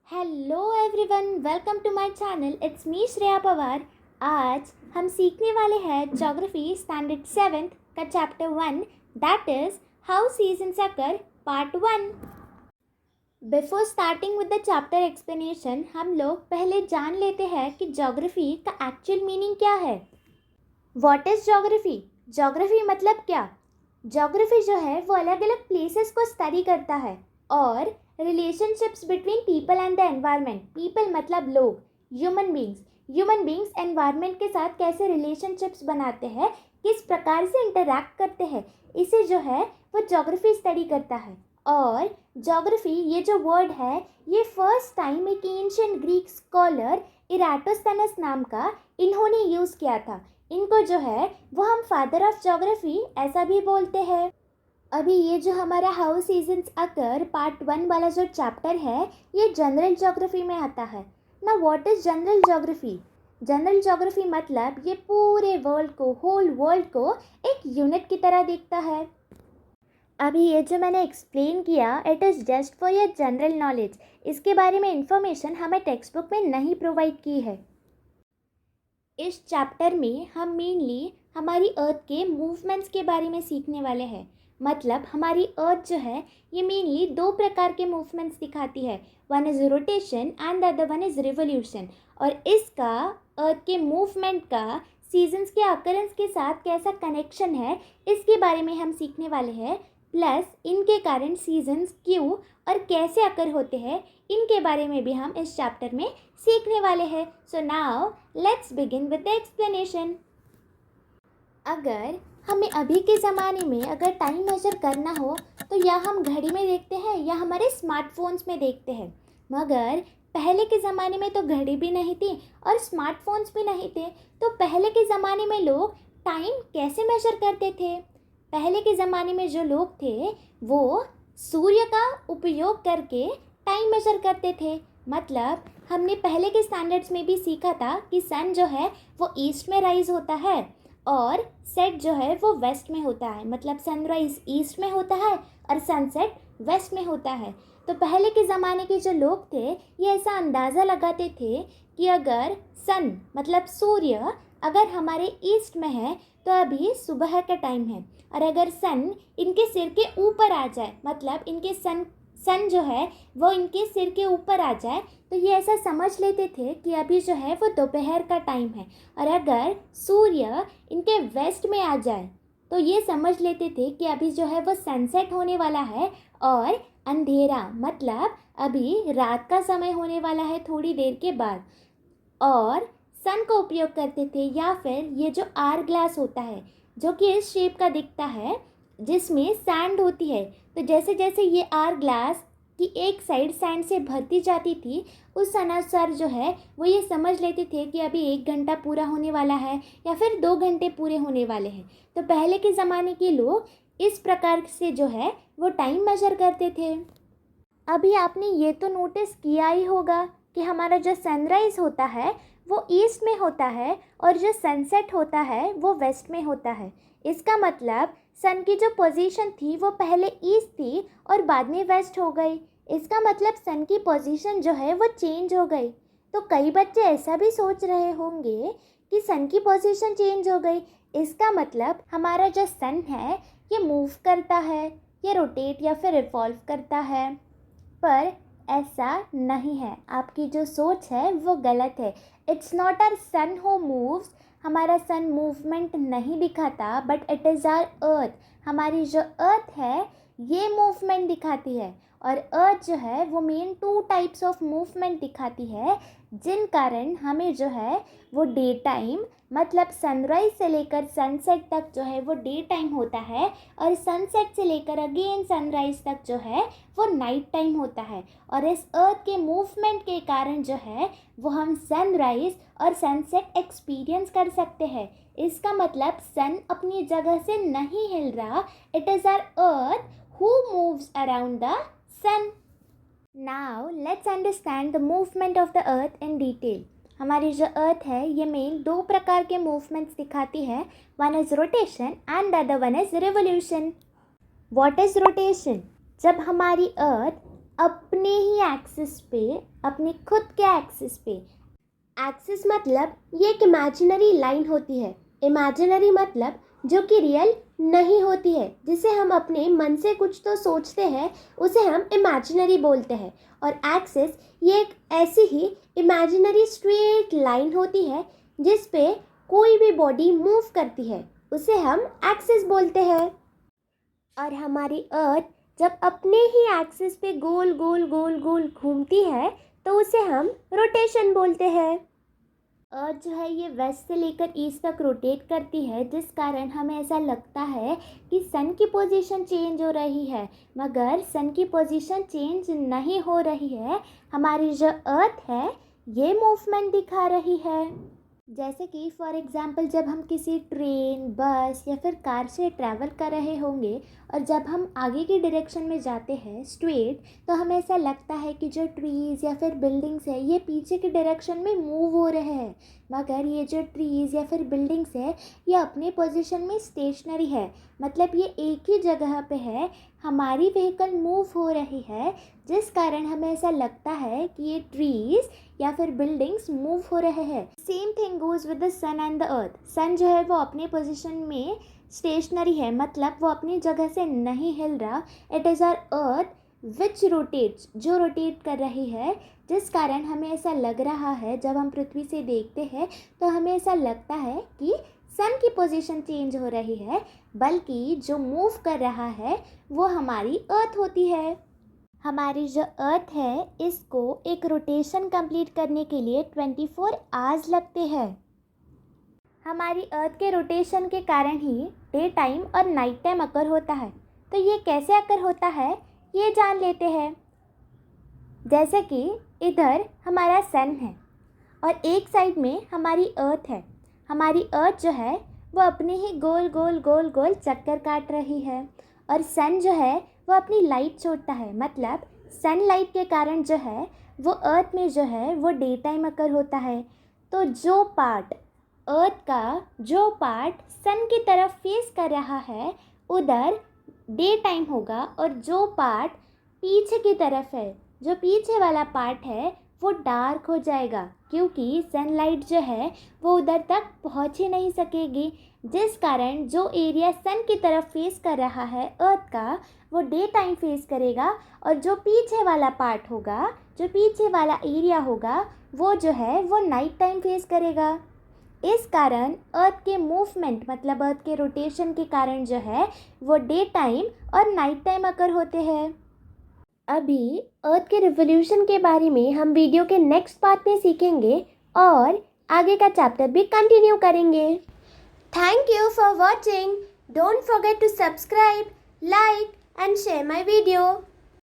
Hello everyone, welcome to my channel. It's me Shreya Pawar. आज हम सीखने वाले हैं ज्योग्राफी स्टैंडर्ड 7th का chapter 1, that is how seasons occur part 1। Before starting with the chapter explanation, हम लोग पहले जान लेते हैं कि ज्योग्राफी का एक्चुअल मीनिंग क्या है। What is geography? ज्योग्राफी मतलब क्या? ज्योग्राफी जो है वो अलग अलग प्लेसेस को स्टडी करता है और relationships between people and the environment. People मतलब लोग, ह्यूमन बींग्स एनवायरनमेंट के साथ कैसे रिलेशनशिप्स बनाते हैं, किस प्रकार से इंटरैक्ट करते हैं, इसे जो है वो ज्योग्राफी स्टडी करता है। और ज्योग्राफी ये जो वर्ड है ये फर्स्ट टाइम एक एंशिएंट ग्रीक स्कॉलर इराटोस्थेनस नाम का इन्होंने यूज़ किया था। इनको जो है वो हम फादर ऑफ ज्योग्राफी ऐसा भी बोलते हैं। अभी ये जो हमारा हाउ सीजन्स अकर पार्ट 1 वाला जो चैप्टर है ये जनरल ज्योग्राफी में आता है ना। What is general geography? General geography मतलब ये पूरे वर्ल्ड को, होल वर्ल्ड को एक यूनिट की तरह देखता है। अभी ये जो मैंने एक्सप्लेन किया it is just for your general knowledge. इसके बारे में इंफॉर्मेशन हमें टेक्स्ट बुक में नहीं प्रोवाइड की है। इस चैप्टर में हम मेनली हमारी अर्थ के मूवमेंट्स के बारे में सीखने वाले हैं। मतलब हमारी अर्थ जो है ये मेनली दो प्रकार के मूवमेंट्स दिखाती है, one is rotation and the other one is revolution. और इसका अर्थ के मूवमेंट का सीजन्स के अकरेंस के साथ कैसा कनेक्शन है इसके बारे में हम सीखने वाले हैं। प्लस इनके कारण सीजन्स क्यों और कैसे अकर होते हैं इनके बारे में भी हम इस चैप्टर में सीखने वाले हैं। So now let's begin with the explanation. अगर हमें अभी के ज़माने में अगर टाइम मेजर करना हो तो या हम घड़ी में देखते हैं या हमारे स्मार्टफोन्स में देखते हैं। मगर पहले के ज़माने में तो घड़ी भी नहीं थी और स्मार्टफोन्स भी नहीं थे, तो पहले के ज़माने में लोग टाइम कैसे मेजर करते थे? पहले के ज़माने में जो लोग थे वो सूर्य का उपयोग करके टाइम मेजर करते थे। मतलब हमने पहले के स्टैंडर्ड्स में भी सीखा था कि सन जो है वो ईस्ट में राइज होता है और सेट जो है वो वेस्ट में होता है। मतलब सनराइज ईस्ट में होता है और सनसेट वेस्ट में होता है। तो पहले के ज़माने के जो लोग थे ये ऐसा अंदाज़ा लगाते थे कि अगर सन मतलब सूर्य अगर हमारे ईस्ट में है तो अभी सुबह का टाइम है, और अगर सन इनके सिर के ऊपर आ जाए, मतलब इनके सन जो है वो इनके सिर के ऊपर आ जाए, तो ये ऐसा समझ लेते थे कि अभी जो है वो दोपहर का टाइम है। और अगर सूर्य इनके वेस्ट में आ जाए तो ये समझ लेते थे कि अभी जो है वो सनसेट होने वाला है और अंधेरा मतलब अभी रात का समय होने वाला है थोड़ी देर के बाद। और सन का उपयोग करते थे, या फिर ये जो आर ग्लास होता है जो कि इस शेप का दिखता है जिसमें सैंड होती है, तो जैसे जैसे ये आर ग्लास की एक साइड सैंड से भरती जाती थी उस अनुसार जो है वो ये समझ लेते थे कि अभी 1 घंटा पूरा होने वाला है या फिर 2 घंटे पूरे होने वाले हैं। तो पहले के ज़माने के लोग इस प्रकार से जो है वो टाइम मेजर करते थे। अभी आपने ये तो नोटिस किया ही होगा कि हमारा जो सनराइज़ होता है वो ईस्ट में होता है और जो सनसेट होता है वो वेस्ट में होता है। इसका मतलब सन की जो पोजीशन थी वो पहले ईस्ट थी और बाद में वेस्ट हो गई। इसका मतलब सन की पोजीशन जो है वो चेंज हो गई। तो कई बच्चे ऐसा भी सोच रहे होंगे कि सन की पोजीशन चेंज हो गई, इसका मतलब हमारा जो सन है ये मूव करता है, ये रोटेट या फिर रिवॉल्व करता है। पर ऐसा नहीं है, आपकी जो सोच है वो गलत है। It's not our sun who moves, हमारा सन मूवमेंट नहीं दिखाता, but it is our earth. हमारी जो अर्थ है ये मूवमेंट दिखाती है। और अर्थ जो है वो मेन 2 टाइप्स ऑफ मूवमेंट दिखाती है, जिन कारण हमें जो है वो डे टाइम मतलब सनराइज से लेकर सनसेट तक जो है वो डे टाइम होता है, और सनसेट से लेकर अगेन सनराइज तक जो है वो नाइट टाइम होता है। और इस अर्थ के मूवमेंट के कारण जो है वो हम सनराइज और सनसेट एक्सपीरियंस कर सकते हैं। इसका मतलब सन अपनी जगह से नहीं हिल रहा, it is our earth who moves around the sun. Now let's understand the movement of the earth in detail. हमारी जो अर्थ है ये मेन 2 प्रकार के मूवमेंट्स दिखाती है, one is rotation and the other one is revolution. What is rotation? जब हमारी अर्थ अपने ही एक्सिस पे, अपने खुद के एक्सिस पे। एक्सिस मतलब ये एक इमेजिनरी लाइन होती है। इमेजिनरी मतलब जो कि रियल नहीं होती है, जिसे हम अपने मन से कुछ तो सोचते हैं, उसे हम इमेजिनरी बोलते हैं। और एक्सिस ये एक ऐसी ही इमेजिनरी स्ट्रेट लाइन होती है जिस पे कोई भी बॉडी मूव करती है, उसे हम एक्सिस बोलते हैं। और हमारी अर्थ जब अपने ही एक्सिस पे गोल गोल गोल गोल घूमती है तो उसे हम रोटेशन बोलते हैं। अर्थ जो है ये वेस्ट से लेकर ईस्ट तक रोटेट करती है, जिस कारण हमें ऐसा लगता है कि सन की पोजीशन चेंज हो रही है, मगर सन की पोजीशन चेंज नहीं हो रही है। हमारी जो अर्थ है ये मूवमेंट दिखा रही है। जैसे कि फॉर एग्ज़ाम्पल जब हम किसी ट्रेन, बस या फिर कार से ट्रैवल कर रहे होंगे और जब हम आगे की डायरेक्शन में जाते हैं स्ट्रेट, तो हमें ऐसा लगता है कि जो ट्रीज़ या फिर बिल्डिंग्स है ये पीछे की डायरेक्शन में मूव हो रहे हैं, मगर ये जो ट्रीज़ या फिर बिल्डिंग्स है ये अपने पोजीशन में स्टेशनरी है, मतलब ये एक ही जगह पे है। हमारी व्हीकल मूव हो रही है, जिस कारण हमें ऐसा लगता है कि ये ट्रीज़ या फिर बिल्डिंग्स मूव हो रहे हैं। Same thing goes with the sun and the earth. Sun जो है वो अपने पोजीशन में स्टेशनरी है, मतलब वो अपनी जगह से नहीं हिल रहा। It is our earth which rotates, जो रोटेट कर रही है, जिस कारण हमें ऐसा लग रहा है, जब हम पृथ्वी से देखते हैं तो हमें ऐसा लगता है कि सन की पोजीशन चेंज हो रही है, बल्कि जो मूव कर रहा है वो हमारी अर्थ होती है। हमारी जो अर्थ है इसको एक रोटेशन कंप्लीट करने के लिए 24 आवर्स लगते हैं। हमारी अर्थ के रोटेशन के कारण ही डे टाइम और नाइट टाइम अकर होता है। तो ये कैसे अकर होता है ये जान लेते हैं। जैसे कि इधर हमारा सन है और एक साइड में हमारी अर्थ है। हमारी अर्थ जो है वो अपने ही गोल गोल गोल गोल चक्कर काट रही है, और सन जो है वो अपनी लाइट छोड़ता है, मतलब सनलाइट के कारण जो है वो अर्थ में जो है वो डे टाइम अकर होता है। तो जो पार्ट अर्थ का जो पार्ट सन की तरफ फेस कर रहा है उधर डे टाइम होगा, और जो पार्ट पीछे की तरफ है, जो पीछे वाला पार्ट है वो डार्क हो जाएगा, क्योंकि सनलाइट जो है वो उधर तक पहुंच ही नहीं सकेगी, जिस कारण जो एरिया सन की तरफ फेस कर रहा है अर्थ का वो डे टाइम फेस करेगा, और जो पीछे वाला पार्ट होगा, जो पीछे वाला एरिया होगा वो जो है वो नाइट टाइम फेस करेगा। इस कारण अर्थ के मूवमेंट मतलब अर्थ के रोटेशन के कारण जो है वो डे टाइम और नाइट टाइम अकर होते हैं। अभी अर्थ के रिवोल्यूशन के बारे में हम वीडियो के नेक्स्ट पार्ट में सीखेंगे और आगे का चैप्टर भी कंटिन्यू करेंगे। Thank you for watching. Don't forget to subscribe, like and share my video.